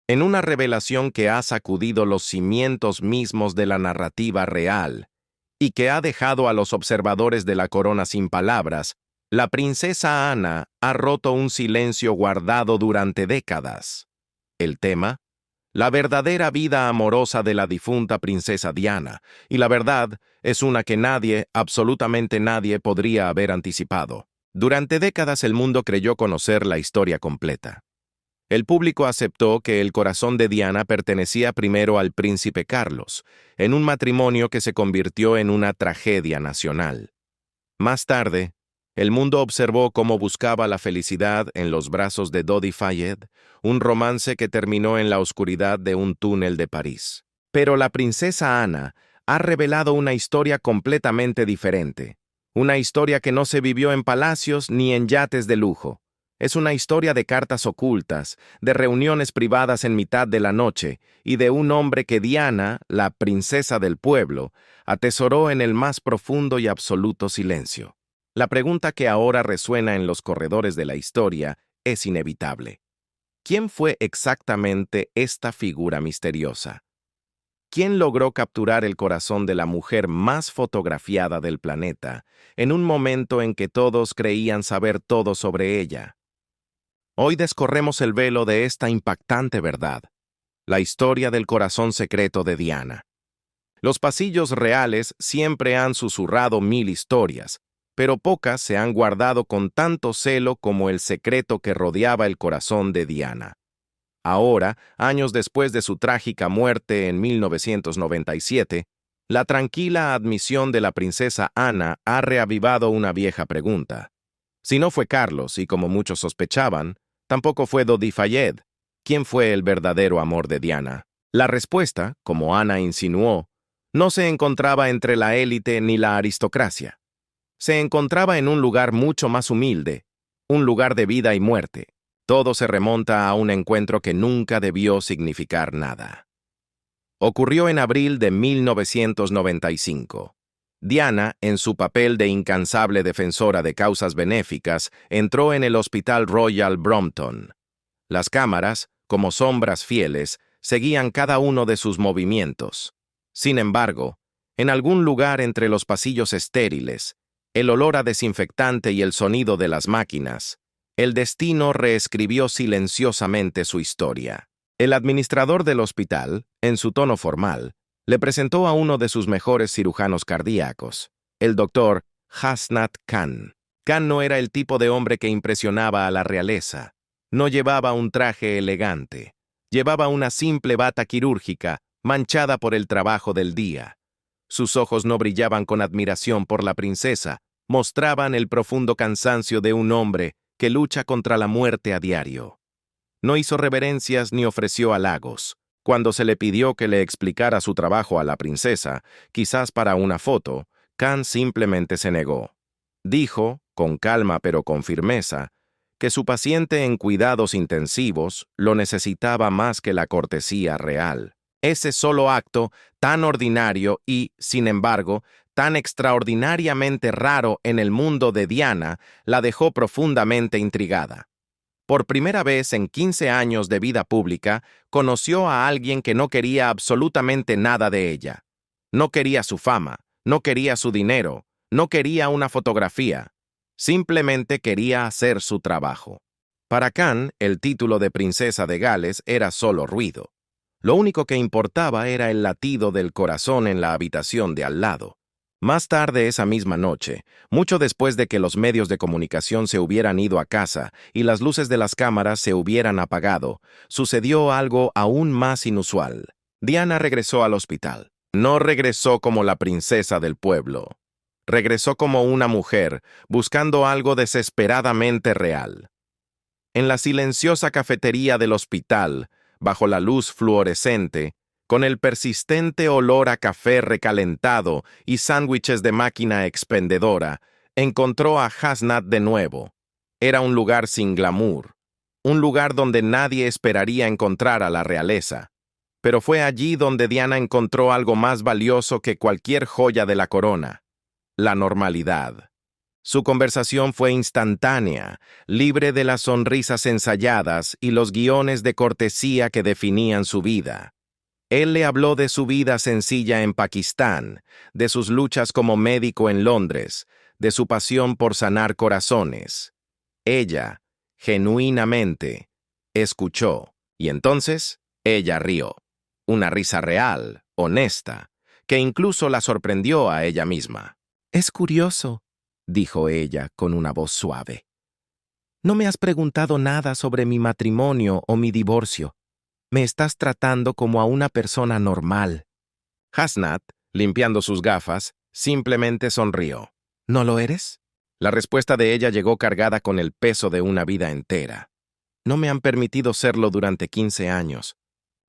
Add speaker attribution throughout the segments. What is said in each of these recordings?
Speaker 1: en una revelación que ha sacudido los cimientos mismos de la narrativa real y que ha dejado a los observadores de la corona sin palabras, la princesa Ana ha roto un silencio guardado durante décadas. El tema: la verdadera vida amorosa de la difunta princesa Diana, y la verdad es una que nadie, absolutamente nadie, podría haber anticipado. Durante décadas el mundo creyó conocer la historia completa. El público aceptó que el corazón de Diana pertenecía primero al príncipe Carlos, en un matrimonio que se convirtió en una tragedia nacional. Más tarde, el mundo observó cómo buscaba la felicidad en los brazos de Dodi Fayed, un romance que terminó en la oscuridad de un túnel de París. Pero la princesa Ana ha revelado una historia completamente diferente, una historia que no se vivió en palacios ni en yates de lujo. Es una historia de cartas ocultas, de reuniones privadas en mitad de la noche y de un hombre que Diana, la princesa del pueblo, atesoró en el más profundo y absoluto silencio. La pregunta que ahora resuena en los corredores de la historia es inevitable. ¿Quién fue exactamente esta figura misteriosa? ¿Quién logró capturar el corazón de la mujer más fotografiada del planeta en un momento en que todos creían saber todo sobre ella? Hoy descorremos el velo de esta impactante verdad, la historia del corazón secreto de Diana. Los pasillos reales siempre han susurrado mil historias, pero pocas se han guardado con tanto celo como el secreto que rodeaba el corazón de Diana. Ahora, años después de su trágica muerte en 1997, la tranquila admisión de la princesa Ana ha reavivado una vieja pregunta. Si no fue Carlos, y como muchos sospechaban, tampoco fue Dodi Fayed, ¿quién fue el verdadero amor de Diana? La respuesta, como Ana insinuó, no se encontraba entre la élite ni la aristocracia. Se encontraba en un lugar mucho más humilde, un lugar de vida y muerte. Todo se remonta a un encuentro que nunca debió significar nada. Ocurrió en abril de 1995. Diana, en su papel de incansable defensora de causas benéficas, entró en el Hospital Royal Brompton. Las cámaras, como sombras fieles, seguían cada uno de sus movimientos. Sin embargo, en algún lugar entre los pasillos estériles, el olor a desinfectante y el sonido de las máquinas, el destino reescribió silenciosamente su historia. El administrador del hospital, en su tono formal, le presentó a uno de sus mejores cirujanos cardíacos, el doctor Hasnat Khan. Khan no era el tipo de hombre que impresionaba a la realeza. No llevaba un traje elegante. Llevaba una simple bata quirúrgica, manchada por el trabajo del día. Sus ojos no brillaban con admiración por la princesa, mostraban el profundo cansancio de un hombre que lucha contra la muerte a diario. No hizo reverencias ni ofreció halagos. Cuando se le pidió que le explicara su trabajo a la princesa, quizás para una foto, Khan simplemente se negó. Dijo, con calma pero con firmeza, que su paciente en cuidados intensivos lo necesitaba más que la cortesía real. Ese solo acto, tan ordinario y, sin embargo, tan extraordinariamente raro en el mundo de Diana, la dejó profundamente intrigada. Por primera vez en 15 años de vida pública, conoció a alguien que no quería absolutamente nada de ella. No quería su fama, no quería su dinero, no quería una fotografía. Simplemente quería hacer su trabajo. Para Khan, el título de princesa de Gales era solo ruido. Lo único que importaba era el latido del corazón en la habitación de al lado. Más tarde esa misma noche, mucho después de que los medios de comunicación se hubieran ido a casa y las luces de las cámaras se hubieran apagado, sucedió algo aún más inusual. Diana regresó al hospital. No regresó como la princesa del pueblo. Regresó como una mujer, buscando algo desesperadamente real. En la silenciosa cafetería del hospital, bajo la luz fluorescente, con el persistente olor a café recalentado y sándwiches de máquina expendedora, encontró a Hasnat de nuevo. Era un lugar sin glamour, un lugar donde nadie esperaría encontrar a la realeza. Pero fue allí donde Diana encontró algo más valioso que cualquier joya de la corona: la normalidad. Su conversación fue instantánea, libre de las sonrisas ensayadas y los guiones de cortesía que definían su vida. Él le habló de su vida sencilla en Pakistán, de sus luchas como médico en Londres, de su pasión por sanar corazones. Ella, genuinamente, escuchó, y entonces ella rió. Una risa real, honesta, que incluso la sorprendió a ella misma. «Es curioso», dijo ella con una voz suave. «No me has preguntado nada sobre mi matrimonio o mi divorcio. Me estás tratando como a una persona normal». Hasnat, limpiando sus gafas, simplemente sonrió. «¿No lo eres?» La respuesta de ella llegó cargada con el peso de una vida entera. «No me han permitido serlo durante 15 años.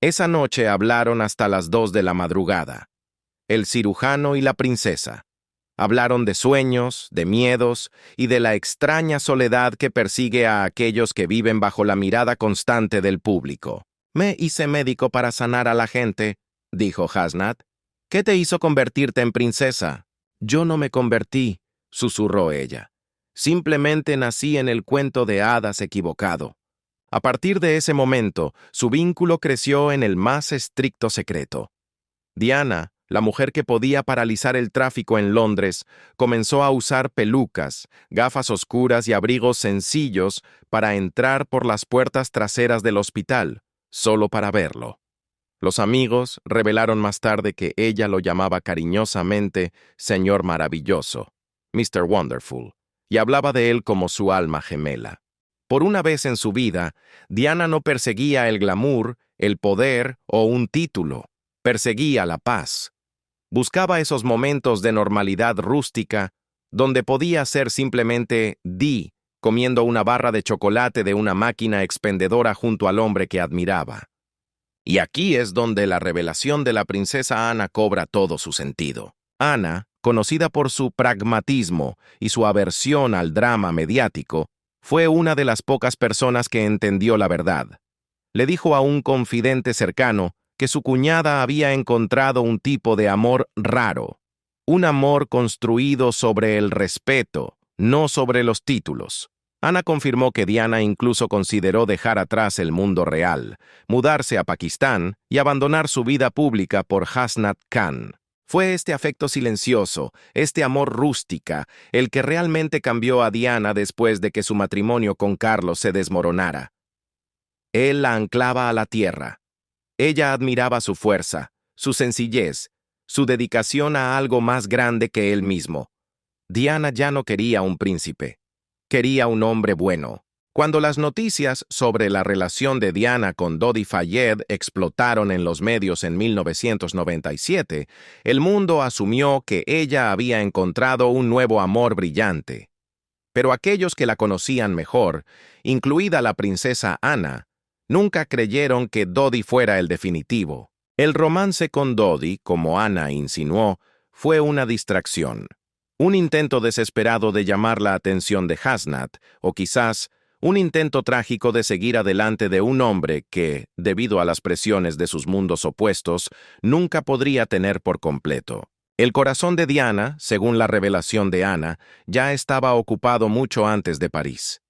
Speaker 1: Esa noche hablaron hasta las 2 de la madrugada. El cirujano y la princesa. Hablaron de sueños, de miedos y de la extraña soledad que persigue a aquellos que viven bajo la mirada constante del público. «Me hice médico para sanar a la gente», dijo Hasnat. «¿Qué te hizo convertirte en princesa?» «Yo no me convertí», susurró ella. «Simplemente nací en el cuento de hadas equivocado». A partir de ese momento, su vínculo creció en el más estricto secreto. Diana, la mujer que podía paralizar el tráfico en Londres, comenzó a usar pelucas, gafas oscuras y abrigos sencillos para entrar por las puertas traseras del hospital, solo para verlo. Los amigos revelaron más tarde que ella lo llamaba cariñosamente Señor Maravilloso, Mr. Wonderful, y hablaba de él como su alma gemela. Por una vez en su vida, Diana no perseguía el glamour, el poder o un título. Perseguía la paz. Buscaba esos momentos de normalidad rústica donde podía ser simplemente Di, comiendo una barra de chocolate de una máquina expendedora junto al hombre que admiraba. Y aquí es donde la revelación de la princesa Ana cobra todo su sentido. Ana, conocida por su pragmatismo y su aversión al drama mediático, fue una de las pocas personas que entendió la verdad. Le dijo a un confidente cercano que su cuñada había encontrado un tipo de amor raro, un amor construido sobre el respeto, no sobre los títulos. Ana confirmó que Diana incluso consideró dejar atrás el mundo real, mudarse a Pakistán y abandonar su vida pública por Hasnat Khan. Fue este afecto silencioso, este amor rústica, el que realmente cambió a Diana después de que su matrimonio con Carlos se desmoronara. Él la anclaba a la tierra. Ella admiraba su fuerza, su sencillez, su dedicación a algo más grande que él mismo. Diana ya no quería un príncipe. Quería un hombre bueno. Cuando las noticias sobre la relación de Diana con Dodi Fayed explotaron en los medios en 1997, el mundo asumió que ella había encontrado un nuevo amor brillante. Pero aquellos que la conocían mejor, incluida la princesa Ana, nunca creyeron que Dodi fuera el definitivo. El romance con Dodi, como Ana insinuó, fue una distracción. Un intento desesperado de llamar la atención de Hasnat, o quizás un intento trágico de seguir adelante de un hombre que, debido a las presiones de sus mundos opuestos, nunca podría tener por completo. El corazón de Diana, según la revelación de Ana, ya estaba ocupado mucho antes de París.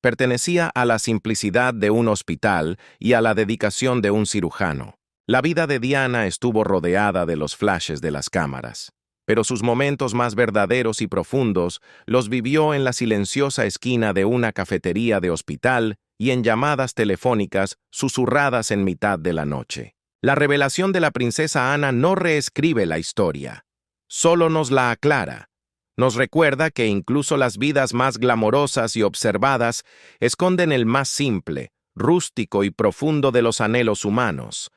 Speaker 1: Pertenecía a la simplicidad de un hospital y a la dedicación de un cirujano. La vida de Diana estuvo rodeada de los flashes de las cámaras, pero sus momentos más verdaderos y profundos los vivió en la silenciosa esquina de una cafetería de hospital y en llamadas telefónicas susurradas en mitad de la noche. La revelación de la princesa Ana no reescribe la historia, solo nos la aclara. Nos recuerda que incluso las vidas más glamorosas y observadas esconden el más simple, rústico y profundo de los anhelos humanos: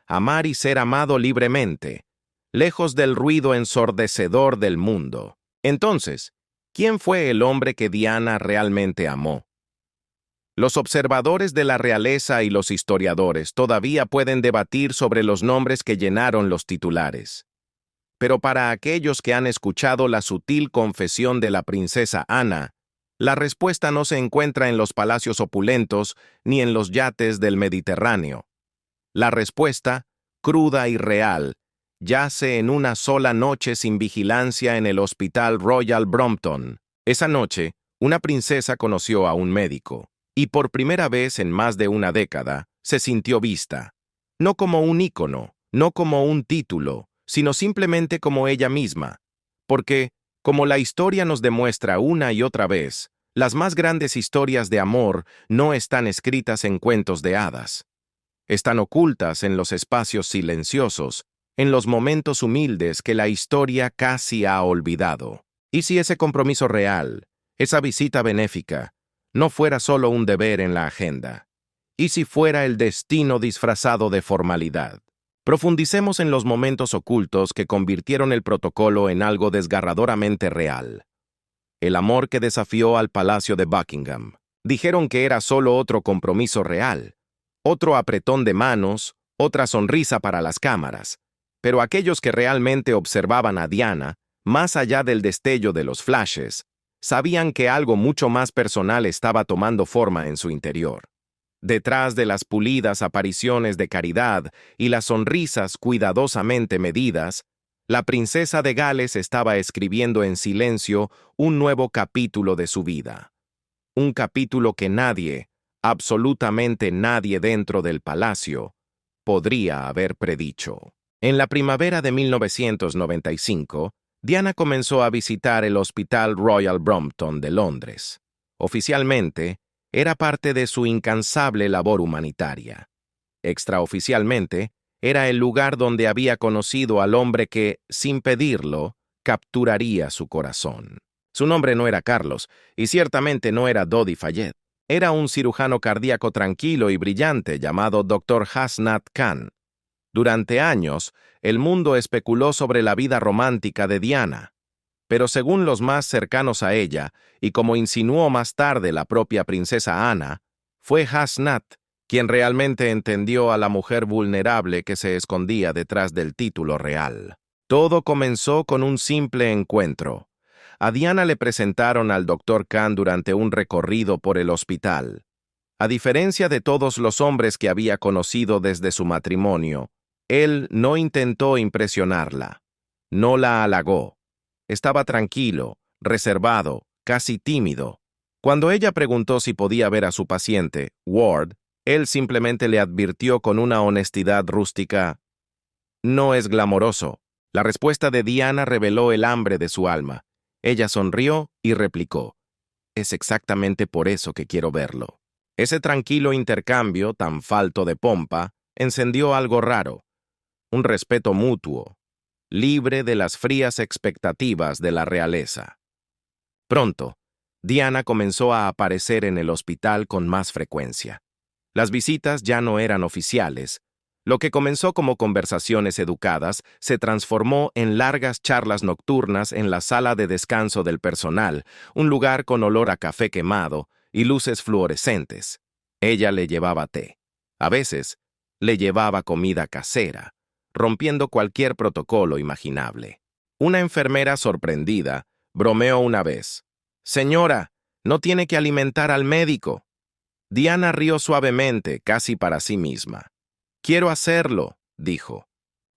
Speaker 1: amar y ser amado libremente, lejos del ruido ensordecedor del mundo. Entonces, ¿quién fue el hombre que Diana realmente amó? Los observadores de la realeza y los historiadores todavía pueden debatir sobre los nombres que llenaron los titulares. Pero para aquellos que han escuchado la sutil confesión de la princesa Ana, la respuesta no se encuentra en los palacios opulentos ni en los yates del Mediterráneo. La respuesta, cruda y real, yace en una sola noche sin vigilancia en el Hospital Royal Brompton, Esa noche, una princesa conoció a un médico, y por primera vez en más de una década, se sintió vista. No como un ícono, no como un título, sino simplemente como ella misma. Porque, como la historia nos demuestra una y otra vez, las más grandes historias de amor no están escritas en cuentos de hadas. Están ocultas en los espacios silenciosos, en los momentos humildes que la historia casi ha olvidado. ¿Y si ese compromiso real, esa visita benéfica, no fuera solo un deber en la agenda? ¿Y si fuera el destino disfrazado de formalidad? Profundicemos en los momentos ocultos que convirtieron el protocolo en algo desgarradoramente real. El amor que desafió al Palacio de Buckingham. Dijeron que era solo otro compromiso real, otro apretón de manos, otra sonrisa para las cámaras. Pero aquellos que realmente observaban a Diana, más allá del destello de los flashes, sabían que algo mucho más personal estaba tomando forma en su interior. Detrás de las pulidas apariciones de caridad y las sonrisas cuidadosamente medidas, la princesa de Gales estaba escribiendo en silencio un nuevo capítulo de su vida. Un capítulo que nadie, absolutamente nadie dentro del palacio, podría haber predicho. En la primavera de 1995, Diana comenzó a visitar el Hospital Royal Brompton de Londres. Oficialmente, era parte de su incansable labor humanitaria. Extraoficialmente, era el lugar donde había conocido al hombre que, sin pedirlo, capturaría su corazón. Su nombre no era Carlos, y ciertamente no era Dodi Fayed. Era un cirujano cardíaco tranquilo y brillante llamado Dr. Hasnat Khan. Durante años, el mundo especuló sobre la vida romántica de Diana, pero según los más cercanos a ella, y como insinuó más tarde la propia princesa Ana, fue Hasnat quien realmente entendió a la mujer vulnerable que se escondía detrás del título real. Todo comenzó con un simple encuentro. A Diana le presentaron al Dr. Khan durante un recorrido por el hospital. A diferencia de todos los hombres que había conocido desde su matrimonio, él no intentó impresionarla. No la halagó. Estaba tranquilo, reservado, casi tímido. Cuando ella preguntó si podía ver a su paciente, Ward, él simplemente le advirtió con una honestidad rústica: «No es glamoroso». La respuesta de Diana reveló el hambre de su alma. Ella sonrió y replicó: «Es exactamente por eso que quiero verlo». Ese tranquilo intercambio, tan falto de pompa, encendió algo raro. Un respeto mutuo, libre de las frías expectativas de la realeza. Pronto, Diana comenzó a aparecer en el hospital con más frecuencia. Las visitas ya no eran oficiales. Lo que comenzó como conversaciones educadas se transformó en largas charlas nocturnas en la sala de descanso del personal, un lugar con olor a café quemado y luces fluorescentes. Ella le llevaba té. A veces, le llevaba comida casera, rompiendo cualquier protocolo imaginable. Una enfermera sorprendida bromeó una vez: «Señora, no tiene que alimentar al médico». Diana rió suavemente, casi para sí misma. «Quiero hacerlo», dijo.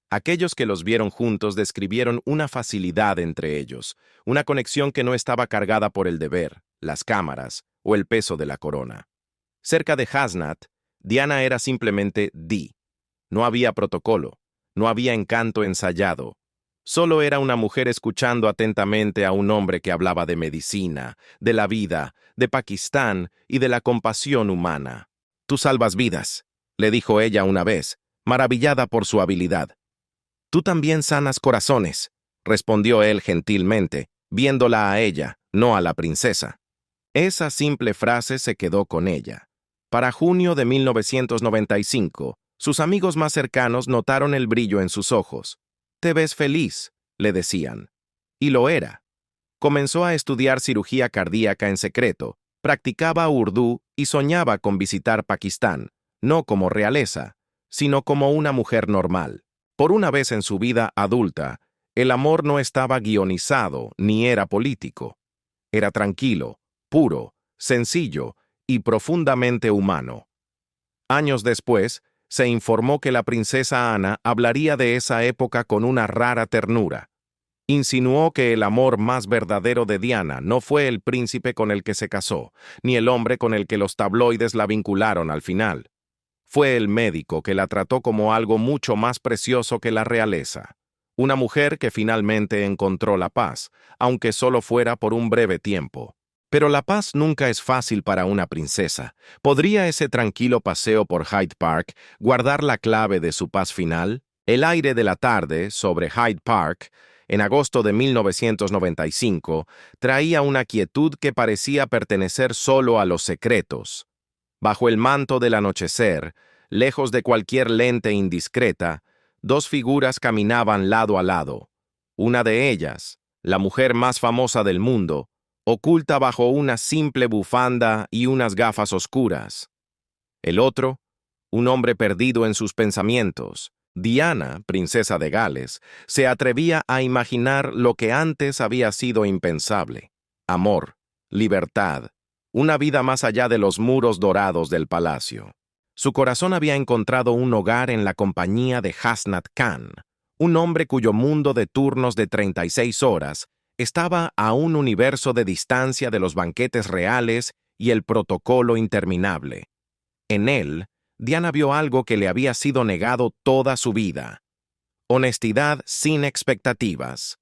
Speaker 1: Aquellos que los vieron juntos describieron una facilidad entre ellos, una conexión que no estaba cargada por el deber, las cámaras o el peso de la corona. Cerca de Hasnat, Diana era simplemente Di. No había protocolo, no había encanto ensayado. Solo era una mujer escuchando atentamente a un hombre que hablaba de medicina, de la vida, de Pakistán y de la compasión humana. «Tú salvas vidas», le dijo ella una vez, maravillada por su habilidad. «Tú también sanas corazones», respondió él gentilmente, viéndola a ella, no a la princesa. Esa simple frase se quedó con ella. Para junio de 1995, sus amigos más cercanos notaron el brillo en sus ojos. «Te ves feliz», le decían. Y lo era. Comenzó a estudiar cirugía cardíaca en secreto, practicaba urdú y soñaba con visitar Pakistán, no como realeza, sino como una mujer normal. Por una vez en su vida adulta, el amor no estaba guionizado ni era político. Era tranquilo, puro, sencillo y profundamente humano. Años después, se informó que la princesa Ana hablaría de esa época con una rara ternura. Insinuó que el amor más verdadero de Diana no fue el príncipe con el que se casó, ni el hombre con el que los tabloides la vincularon al final. Fue el médico que la trató como algo mucho más precioso que la realeza. Una mujer que finalmente encontró la paz, aunque solo fuera por un breve tiempo. Pero la paz nunca es fácil para una princesa. ¿Podría ese tranquilo paseo por Hyde Park guardar la clave de su paz final? El aire de la tarde sobre Hyde Park, en agosto de 1995, traía una quietud que parecía pertenecer solo a los secretos. Bajo el manto del anochecer, lejos de cualquier lente indiscreta, dos figuras caminaban lado a lado. Una de ellas, la mujer más famosa del mundo, oculta bajo una simple bufanda y unas gafas oscuras. El otro, un hombre perdido en sus pensamientos. Diana, princesa de Gales, se atrevía a imaginar lo que antes había sido impensable. Amor, libertad, una vida más allá de los muros dorados del palacio. Su corazón había encontrado un hogar en la compañía de Hasnat Khan, un hombre cuyo mundo de turnos de 36 horas estaba a un universo de distancia de los banquetes reales y el protocolo interminable. En él, Diana vio algo que le había sido negado toda su vida: honestidad sin expectativas.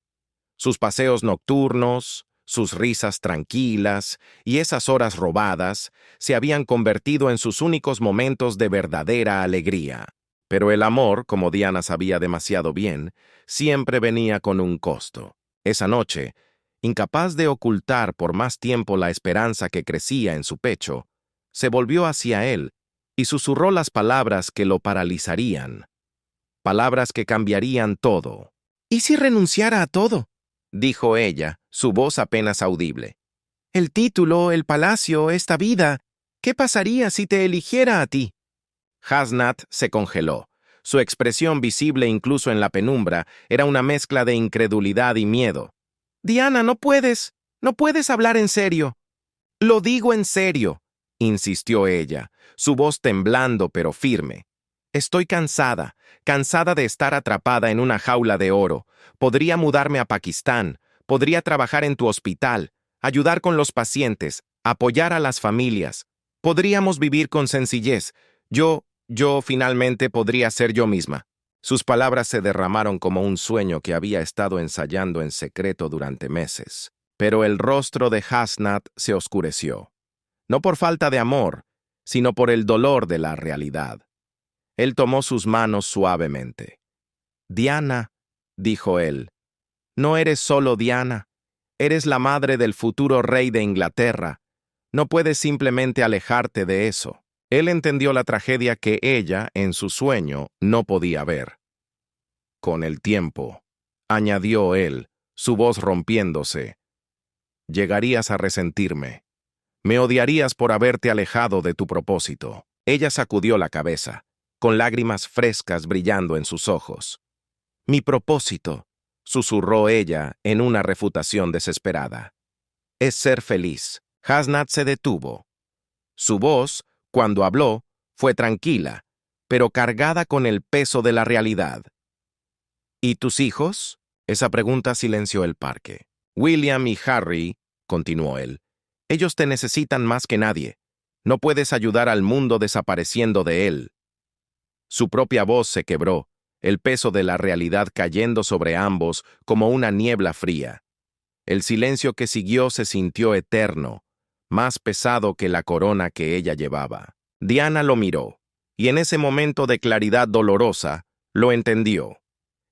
Speaker 1: Sus paseos nocturnos, sus risas tranquilas y esas horas robadas se habían convertido en sus únicos momentos de verdadera alegría. Pero el amor, como Diana sabía demasiado bien, siempre venía con un costo. Esa noche, incapaz de ocultar por más tiempo la esperanza que crecía en su pecho, se volvió hacia él y susurró las palabras que lo paralizarían. Palabras que cambiarían todo.
Speaker 2: ¿Y si renunciara a todo?
Speaker 1: Dijo ella, su voz apenas audible.
Speaker 2: El título, el palacio, esta vida. ¿Qué pasaría si te eligiera a ti?
Speaker 1: Hasnat se congeló. Su expresión, visible incluso en la penumbra, era una mezcla de incredulidad y miedo.
Speaker 2: Diana, no puedes hablar en serio.
Speaker 1: Lo digo en serio, insistió ella, su voz temblando pero firme. Estoy cansada de estar atrapada en una jaula de oro. Podría mudarme a Pakistán, podría trabajar en tu hospital, ayudar con los pacientes, apoyar a las familias. Podríamos vivir con sencillez. Yo finalmente podría ser yo misma. Sus palabras se derramaron como un sueño que había estado ensayando en secreto durante meses. Pero el rostro de Hasnat se oscureció. No por falta de amor, sino por el dolor de la realidad. Él tomó sus manos suavemente. «Diana», dijo él, «no eres solo Diana. Eres la madre del futuro rey de Inglaterra. No puedes simplemente alejarte de eso». Él entendió la tragedia que ella, en su sueño, no podía ver. «Con el tiempo», añadió él, su voz rompiéndose, «llegarías a resentirme. Me odiarías por haberte alejado de tu propósito». Ella sacudió la cabeza, con lágrimas frescas brillando en sus ojos. «Mi propósito», susurró ella en una refutación desesperada, «es ser feliz». Hasnat se detuvo. Su voz, cuando habló, fue tranquila, pero cargada con el peso de la realidad. «¿Y tus hijos?». Esa pregunta silenció el parque. «William y Harry», continuó él, «ellos te necesitan más que nadie. No puedes ayudar al mundo desapareciendo de él». Su propia voz se quebró, el peso de la realidad cayendo sobre ambos como una niebla fría. El silencio que siguió se sintió eterno, más pesado que la corona que ella llevaba. Diana lo miró, y en ese momento de claridad dolorosa, lo entendió.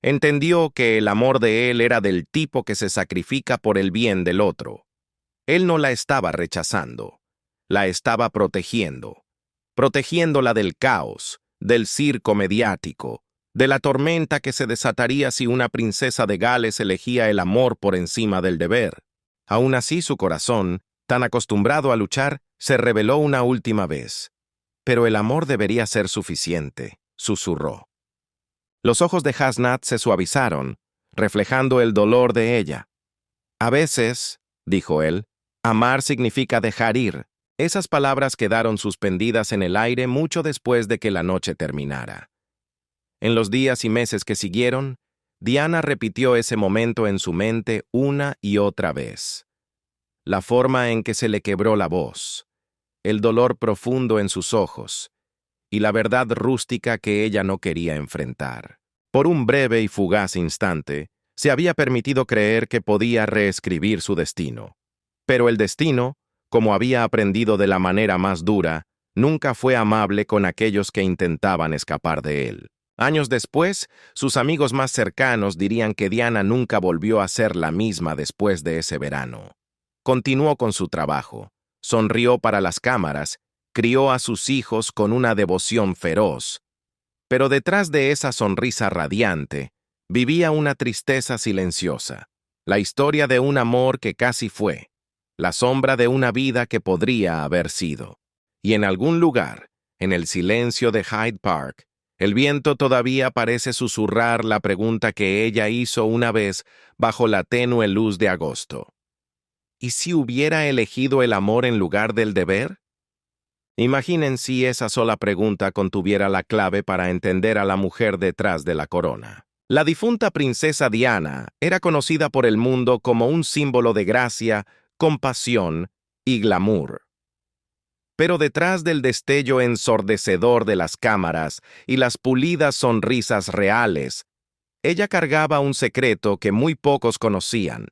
Speaker 1: Entendió que el amor de él era del tipo que se sacrifica por el bien del otro. Él no la estaba rechazando, la estaba protegiendo. Protegiéndola del caos, del circo mediático, de la tormenta que se desataría si una princesa de Gales elegía el amor por encima del deber. Aún así, su corazón, tan acostumbrado a luchar, se rebeló una última vez. «Pero el amor debería ser suficiente», susurró. Los ojos de Hasnat se suavizaron, reflejando el dolor de ella. «A veces», dijo él, «amar significa dejar ir». Esas palabras quedaron suspendidas en el aire mucho después de que la noche terminara. En los días y meses que siguieron, Diana repitió ese momento en su mente una y otra vez. La forma en que se le quebró la voz, el dolor profundo en sus ojos y la verdad rústica que ella no quería enfrentar. Por un breve y fugaz instante, se había permitido creer que podía reescribir su destino. Pero el destino, como había aprendido de la manera más dura, nunca fue amable con aquellos que intentaban escapar de él. Años después, sus amigos más cercanos dirían que Diana nunca volvió a ser la misma después de ese verano. Continuó con su trabajo, sonrió para las cámaras, crió a sus hijos con una devoción feroz. Pero detrás de esa sonrisa radiante, vivía una tristeza silenciosa, la historia de un amor que casi fue, la sombra de una vida que podría haber sido. Y en algún lugar, en el silencio de Hyde Park, el viento todavía parece susurrar la pregunta que ella hizo una vez bajo la tenue luz de agosto. ¿Y si hubiera elegido el amor en lugar del deber? Imaginen si esa sola pregunta contuviera la clave para entender a la mujer detrás de la corona. La difunta princesa Diana era conocida por el mundo como un símbolo de gracia, compasión y glamour. Pero detrás del destello ensordecedor de las cámaras y las pulidas sonrisas reales, ella cargaba un secreto que muy pocos conocían,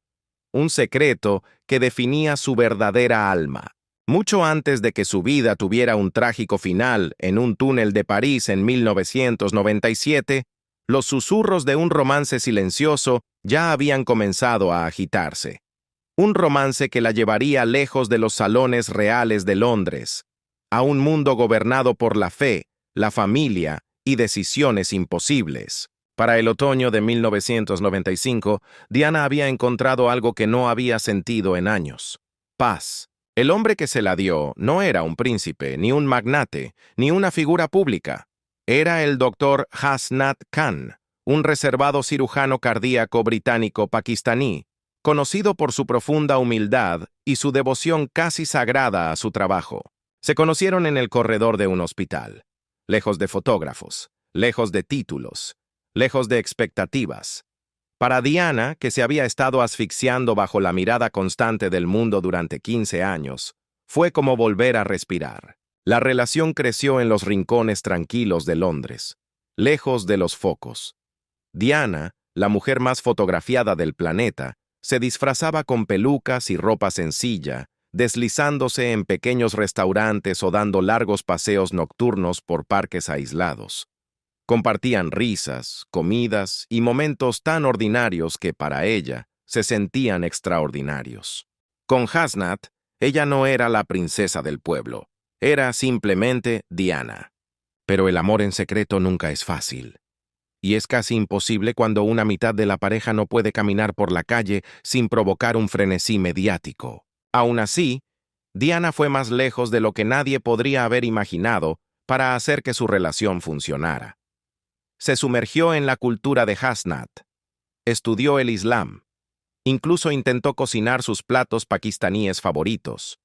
Speaker 1: un secreto que definía su verdadera alma. Mucho antes de que su vida tuviera un trágico final en un túnel de París en 1997, los susurros de un romance silencioso ya habían comenzado a agitarse. Un romance que la llevaría lejos de los salones reales de Londres, a un mundo gobernado por la fe, la familia y decisiones imposibles. Para el otoño de 1995, Diana había encontrado algo que no había sentido en años: paz. El hombre que se la dio no era un príncipe, ni un magnate, ni una figura pública. Era el doctor Hasnat Khan, un reservado cirujano cardíaco británico-pakistaní, conocido por su profunda humildad y su devoción casi sagrada a su trabajo. Se conocieron en el corredor de un hospital, lejos de fotógrafos, lejos de títulos, lejos de expectativas. Para Diana, que se había estado asfixiando bajo la mirada constante del mundo durante 15 años, fue como volver a respirar. La relación creció en los rincones tranquilos de Londres, lejos de los focos. Diana, la mujer más fotografiada del planeta, se disfrazaba con pelucas y ropa sencilla, deslizándose en pequeños restaurantes o dando largos paseos nocturnos por parques aislados. Compartían risas, comidas y momentos tan ordinarios que para ella se sentían extraordinarios. Con Hasnat, ella no era la princesa del pueblo, era simplemente Diana. Pero el amor en secreto nunca es fácil. Y es casi imposible cuando una mitad de la pareja no puede caminar por la calle sin provocar un frenesí mediático. Aún así, Diana fue más lejos de lo que nadie podría haber imaginado para hacer que su relación funcionara. Se sumergió en la cultura de Hasnat, estudió el Islam, incluso intentó cocinar sus platos pakistaníes favoritos.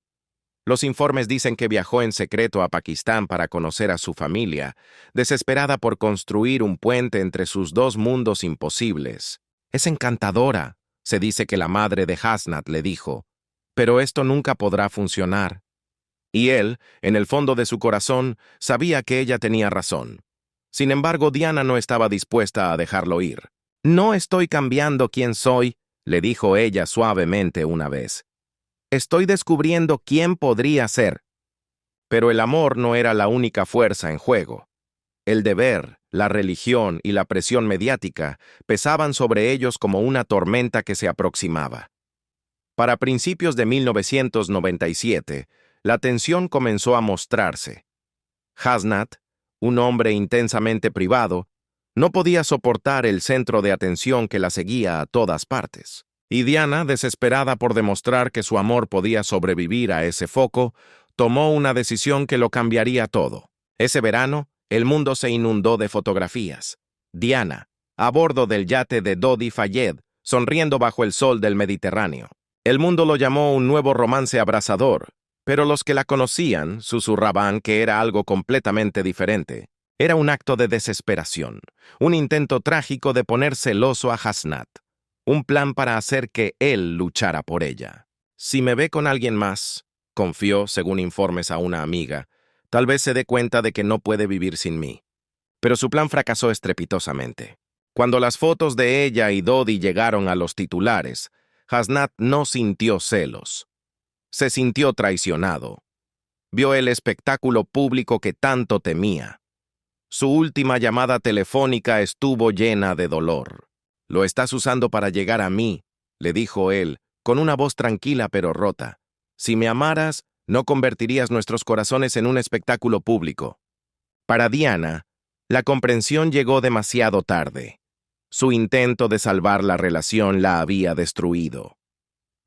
Speaker 1: Los informes dicen que viajó en secreto a Pakistán para conocer a su familia, desesperada por construir un puente entre sus dos mundos imposibles. Es encantadora, se dice que la madre de Hasnat le dijo, pero esto nunca podrá funcionar. Y él, en el fondo de su corazón, sabía que ella tenía razón. Sin embargo, Diana no estaba dispuesta a dejarlo ir. «No estoy cambiando quién soy», le dijo ella suavemente una vez. «Estoy descubriendo quién podría ser». Pero el amor no era la única fuerza en juego. El deber, la religión y la presión mediática pesaban sobre ellos como una tormenta que se aproximaba. Para principios de 1997, la tensión comenzó a mostrarse. Hasnat, un hombre intensamente privado, no podía soportar el centro de atención que la seguía a todas partes. Y Diana, desesperada por demostrar que su amor podía sobrevivir a ese foco, tomó una decisión que lo cambiaría todo. Ese verano, el mundo se inundó de fotografías. Diana, a bordo del yate de Dodi Fayed, sonriendo bajo el sol del Mediterráneo. El mundo lo llamó un nuevo romance abrasador, pero los que la conocían susurraban que era algo completamente diferente. Era un acto de desesperación, un intento trágico de poner celoso a Hasnat, un plan para hacer que él luchara por ella. Si me ve con alguien más, confió, según informes a una amiga, tal vez se dé cuenta de que no puede vivir sin mí. Pero su plan fracasó estrepitosamente. Cuando las fotos de ella y Dodi llegaron a los titulares, Hasnat no sintió celos. Se sintió traicionado. Vio el espectáculo público que tanto temía. Su última llamada telefónica estuvo llena de dolor. «Lo estás usando para llegar a mí», le dijo él, con una voz tranquila pero rota. «Si me amaras, no convertirías nuestros corazones en un espectáculo público». Para Diana, la comprensión llegó demasiado tarde. Su intento de salvar la relación la había destruido.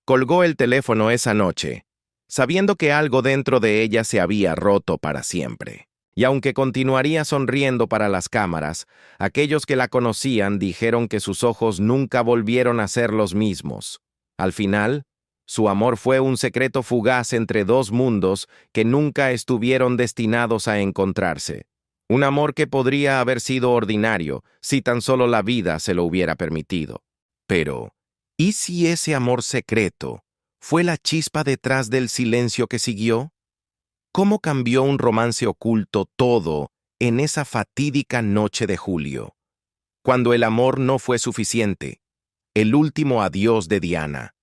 Speaker 1: Colgó el teléfono esa noche, sabiendo que algo dentro de ella se había roto para siempre. Y aunque continuaría sonriendo para las cámaras, aquellos que la conocían dijeron que sus ojos nunca volvieron a ser los mismos. Al final, su amor fue un secreto fugaz entre dos mundos que nunca estuvieron destinados a encontrarse. Un amor que podría haber sido ordinario si tan solo la vida se lo hubiera permitido. Pero, ¿y si ese amor secreto fue la chispa detrás del silencio que siguió? ¿Cómo cambió un romance oculto todo en esa fatídica noche de julio? Cuando el amor no fue suficiente, el último adiós de Diana.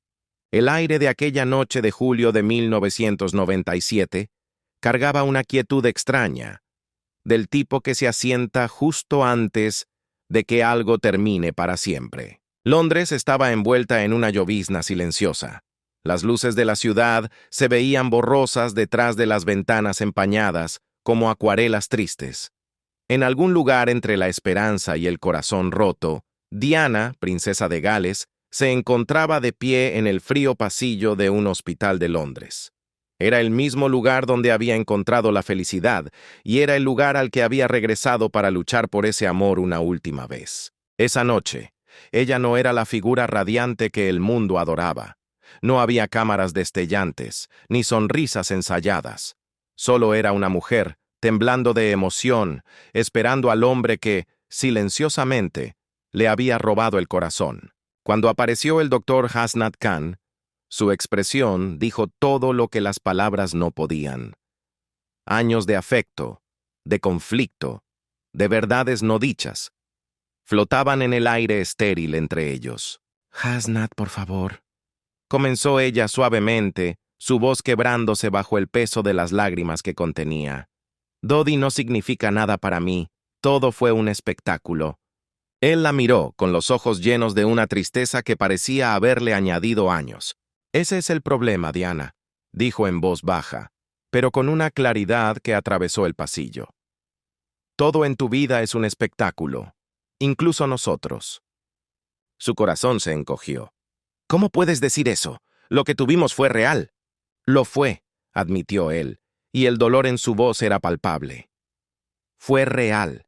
Speaker 1: El aire de aquella noche de julio de 1997 cargaba una quietud extraña, del tipo que se asienta justo antes de que algo termine para siempre. Londres estaba envuelta en una llovizna silenciosa. Las luces de la ciudad se veían borrosas detrás de las ventanas empañadas, como acuarelas tristes. En algún lugar entre la esperanza y el corazón roto, Diana, princesa de Gales, se encontraba de pie en el frío pasillo de un hospital de Londres. Era el mismo lugar donde había encontrado la felicidad, y era el lugar al que había regresado para luchar por ese amor una última vez. Esa noche, ella no era la figura radiante que el mundo adoraba. No había cámaras destellantes, ni sonrisas ensayadas. Solo era una mujer, temblando de emoción, esperando al hombre que, silenciosamente, le había robado el corazón. Cuando apareció el doctor Hasnat Khan, su expresión dijo todo lo que las palabras no podían. Años de afecto, de conflicto, de verdades no dichas, flotaban en el aire estéril entre ellos. «Hasnat, por favor», comenzó ella suavemente, su voz quebrándose bajo el peso de las lágrimas que contenía. «Dodi no significa nada para mí, todo fue un espectáculo». Él la miró con los ojos llenos de una tristeza que parecía haberle añadido años. «Ese es el problema, Diana», dijo en voz baja, pero con una claridad que atravesó el pasillo. «Todo en tu vida es un espectáculo, incluso nosotros». Su corazón se encogió. «¿Cómo puedes decir eso? Lo que tuvimos fue real». «Lo fue», admitió él, y el dolor en su voz era palpable. «Fue real.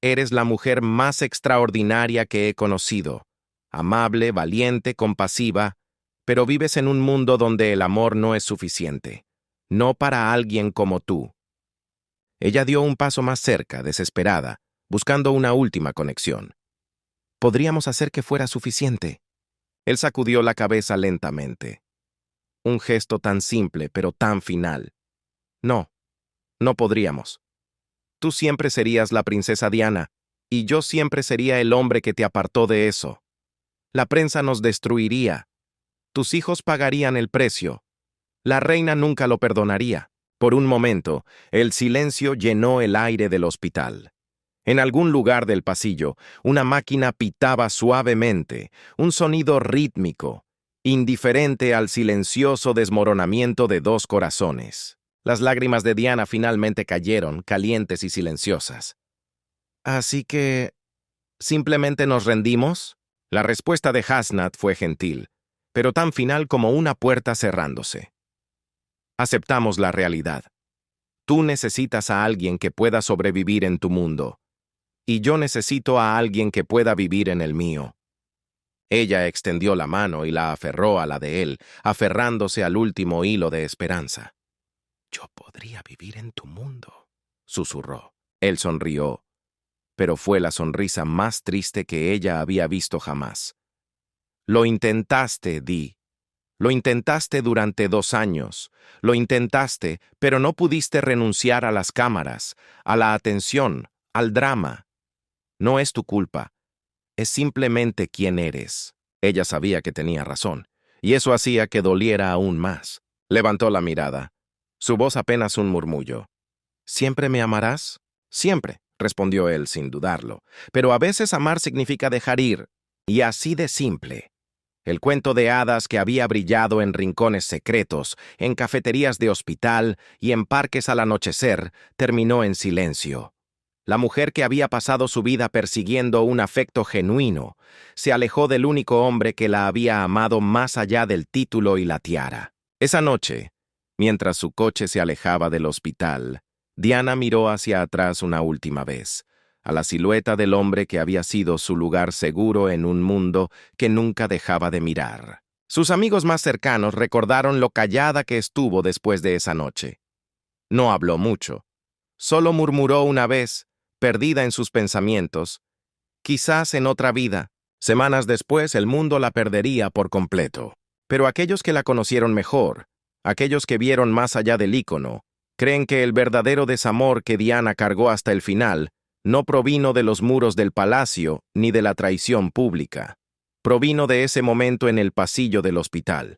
Speaker 1: Eres la mujer más extraordinaria que he conocido. Amable, valiente, compasiva, pero vives en un mundo donde el amor no es suficiente. No para alguien como tú». Ella dio un paso más cerca, desesperada, buscando una última conexión. «Podríamos hacer que fuera suficiente». Él sacudió la cabeza lentamente. Un gesto tan simple, pero tan final. «No, no podríamos. Tú siempre serías la princesa Diana, y yo siempre sería el hombre que te apartó de eso. La prensa nos destruiría. Tus hijos pagarían el precio. La reina nunca lo perdonaría». Por un momento, el silencio llenó el aire del hospital. En algún lugar del pasillo, una máquina pitaba suavemente, un sonido rítmico, indiferente al silencioso desmoronamiento de dos corazones. Las lágrimas de Diana finalmente cayeron, calientes y silenciosas. «¿Así que simplemente nos rendimos?» La respuesta de Hasnat fue gentil, pero tan final como una puerta cerrándose. «Aceptamos la realidad. Tú necesitas a alguien que pueda sobrevivir en tu mundo, y yo necesito a alguien que pueda vivir en el mío». Ella extendió la mano y la aferró a la de él, aferrándose al último hilo de esperanza. «Yo podría vivir en tu mundo», susurró. Él sonrió, pero fue la sonrisa más triste que ella había visto jamás. Lo intentaste, Dee. Lo intentaste durante 2 años. Lo intentaste, pero no pudiste renunciar a las cámaras, a la atención, al drama. No es tu culpa. Es simplemente quién eres. Ella sabía que tenía razón, y eso hacía que doliera aún más. Levantó la mirada. Su voz apenas un murmullo. ¿Siempre me amarás? Siempre, respondió él sin dudarlo. Pero a veces amar significa dejar ir, y así de simple. El cuento de hadas que había brillado en rincones secretos, en cafeterías de hospital y en parques al anochecer, terminó en silencio. La mujer que había pasado su vida persiguiendo un afecto genuino, se alejó del único hombre que la había amado más allá del título y la tiara. Esa noche, mientras su coche se alejaba del hospital, Diana miró hacia atrás una última vez, a la silueta del hombre que había sido su lugar seguro en un mundo que nunca dejaba de mirar. Sus amigos más cercanos recordaron lo callada que estuvo después de esa noche. No habló mucho. Solo murmuró una vez, perdida en sus pensamientos, quizás en otra vida. Semanas después el mundo la perdería por completo. Pero aquellos que la conocieron mejor, aquellos que vieron más allá del ícono, creen que el verdadero desamor que Diana cargó hasta el final no provino de los muros del palacio ni de la traición pública. Provino de ese momento en el pasillo del hospital.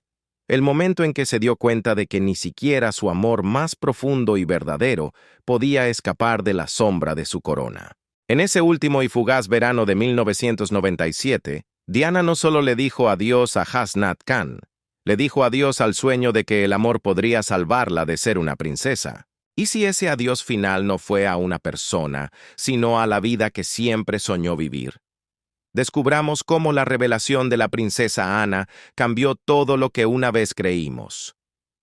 Speaker 1: El momento en que se dio cuenta de que ni siquiera su amor más profundo y verdadero podía escapar de la sombra de su corona. En ese último y fugaz verano de 1997, Diana no solo le dijo adiós a Hasnat Khan, le dijo adiós al sueño de que el amor podría salvarla de ser una princesa. ¿Y si ese adiós final no fue a una persona, sino a la vida que siempre soñó vivir? Descubramos cómo la revelación de la princesa Ana cambió todo lo que una vez creímos.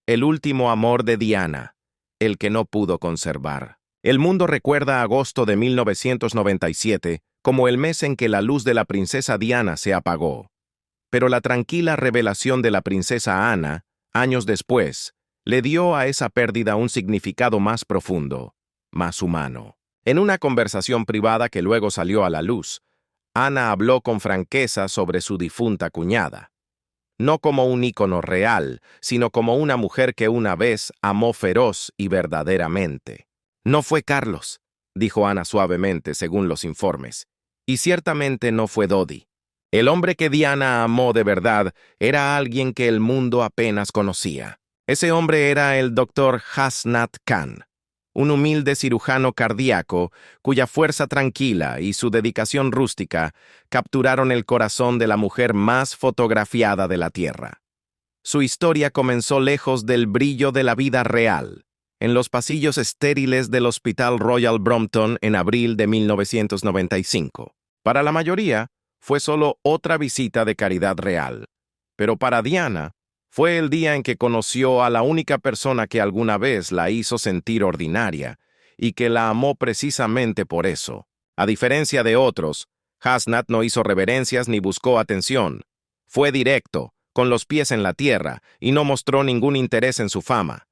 Speaker 1: El último amor de Diana, el que no pudo conservar. El mundo recuerda agosto de 1997 como el mes en que la luz de la princesa Diana se apagó. Pero la tranquila revelación de la princesa Ana, años después, le dio a esa pérdida un significado más profundo, más humano. En una conversación privada que luego salió a la luz, Ana habló con franqueza sobre su difunta cuñada. No como un ícono real, sino como una mujer que una vez amó feroz y verdaderamente. No fue Carlos, dijo Ana suavemente según los informes, y ciertamente no fue Dodi. El hombre que Diana amó de verdad era alguien que el mundo apenas conocía. Ese hombre era el doctor Hasnat Khan, un humilde cirujano cardíaco cuya fuerza tranquila y su dedicación rústica capturaron el corazón de la mujer más fotografiada de la Tierra. Su historia comenzó lejos del brillo de la vida real, en los pasillos estériles del Hospital Royal Brompton en abril de 1995. Para la mayoría, fue solo otra visita de caridad real, pero para Diana, fue el día en que conoció a la única persona que alguna vez la hizo sentir ordinaria y que la amó precisamente por eso. A diferencia de otros, Hasnat no hizo reverencias ni buscó atención. Fue directo, con los pies en la tierra, y no mostró ningún interés en su fama.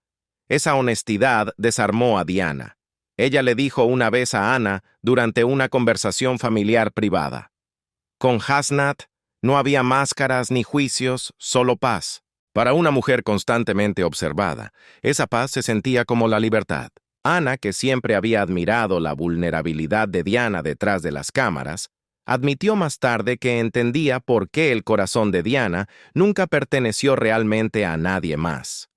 Speaker 1: Esa honestidad desarmó a Diana. Ella le dijo una vez a Ana durante una conversación familiar privada. Con Hasnat no había máscaras ni juicios, solo paz. Para una mujer constantemente observada, esa paz se sentía como la libertad. Ana, que siempre había admirado la vulnerabilidad de Diana detrás de las cámaras, admitió más tarde que entendía por qué el corazón de Diana nunca perteneció realmente a nadie más.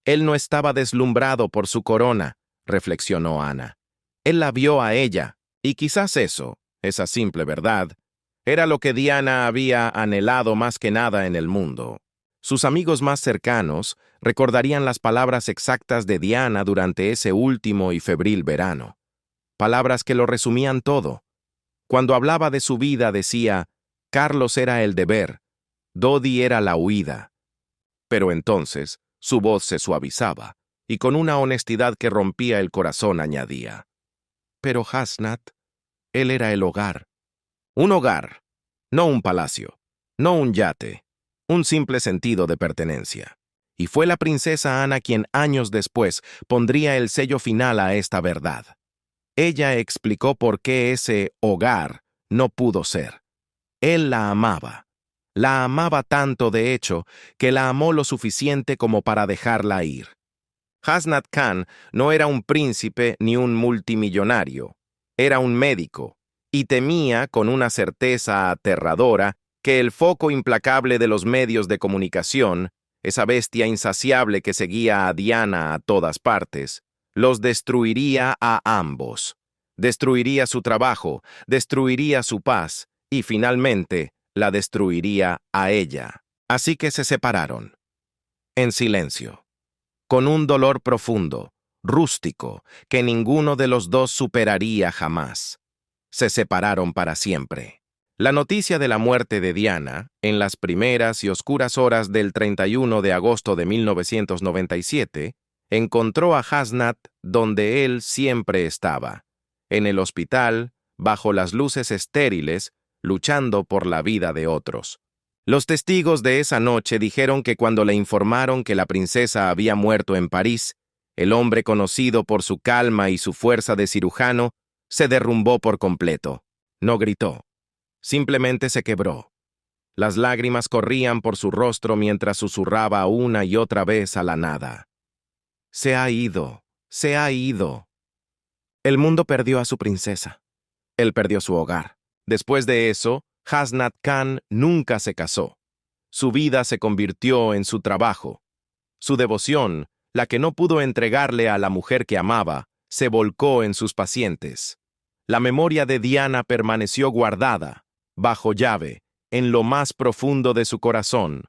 Speaker 1: Él no estaba deslumbrado por su corona, reflexionó Ana. Él la vio a ella, y quizás eso, esa simple verdad, era lo que Diana había anhelado más que nada en el mundo. Sus amigos más cercanos recordarían las palabras exactas de Diana durante ese último y febril verano. Palabras que lo resumían todo. Cuando hablaba de su vida decía, Carlos era el deber, Dodi era la huida. Pero entonces su voz se suavizaba, y con una honestidad que rompía el corazón añadía, pero Hasnat, él era el hogar. Un hogar, no un palacio, no un yate, un simple sentido de pertenencia. Y fue la princesa Ana quien años después pondría el sello final a esta verdad. Ella explicó por qué ese hogar no pudo ser. Él la amaba. La amaba tanto, de hecho, que la amó lo suficiente como para dejarla ir. Hasnat Khan no era un príncipe ni un multimillonario. Era un médico, y temía con una certeza aterradora que el foco implacable de los medios de comunicación, esa bestia insaciable que seguía a Diana a todas partes, los destruiría a ambos. Destruiría su trabajo, destruiría su paz, y finalmente la destruiría a ella. Así que se separaron, en silencio, con un dolor profundo, rústico, que ninguno de los dos superaría jamás. Se separaron para siempre. La noticia de la muerte de Diana, en las primeras y oscuras horas del 31 de agosto de 1997, encontró a Hasnat donde él siempre estaba, en el hospital, bajo las luces estériles, luchando por la vida de otros. Los testigos de esa noche dijeron que cuando le informaron que la princesa había muerto en París, el hombre conocido por su calma y su fuerza de cirujano se derrumbó por completo. No gritó. Simplemente se quebró. Las lágrimas corrían por su rostro mientras susurraba una y otra vez a la nada. Se ha ido, se ha ido. El mundo perdió a su princesa. Él perdió su hogar. Después de eso, Hasnat Khan nunca se casó. Su vida se convirtió en su trabajo. Su devoción, la que no pudo entregarle a la mujer que amaba, se volcó en sus pacientes. La memoria de Diana permaneció guardada, bajo llave, en lo más profundo de su corazón,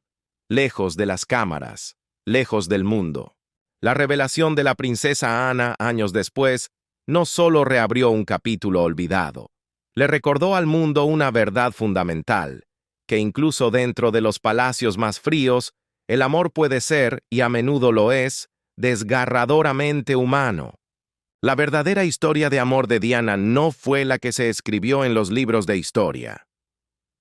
Speaker 1: lejos de las cámaras, lejos del mundo. La revelación de la princesa Ana años después no solo reabrió un capítulo olvidado, le recordó al mundo una verdad fundamental, que incluso dentro de los palacios más fríos, el amor puede ser, y a menudo lo es, desgarradoramente humano. La verdadera historia de amor de Diana no fue la que se escribió en los libros de historia.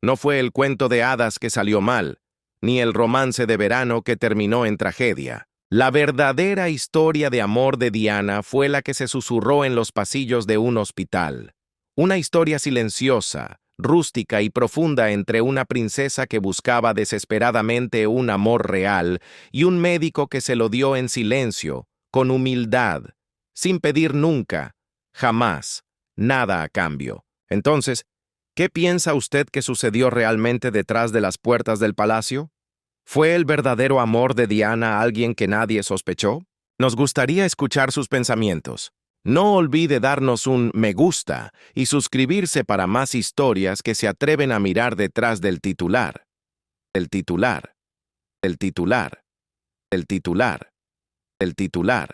Speaker 1: No fue el cuento de hadas que salió mal, ni el romance de verano que terminó en tragedia. La verdadera historia de amor de Diana fue la que se susurró en los pasillos de un hospital. Una historia silenciosa, rústica y profunda entre una princesa que buscaba desesperadamente un amor real y un médico que se lo dio en silencio, con humildad, sin pedir nunca, jamás, nada a cambio. Entonces, ¿qué piensa usted que sucedió realmente detrás de las puertas del palacio? ¿Fue el verdadero amor de Diana alguien que nadie sospechó? Nos gustaría escuchar sus pensamientos. No olvide darnos un me gusta y suscribirse para más historias que se atreven a mirar detrás del titular. El titular. El titular. El titular. El titular.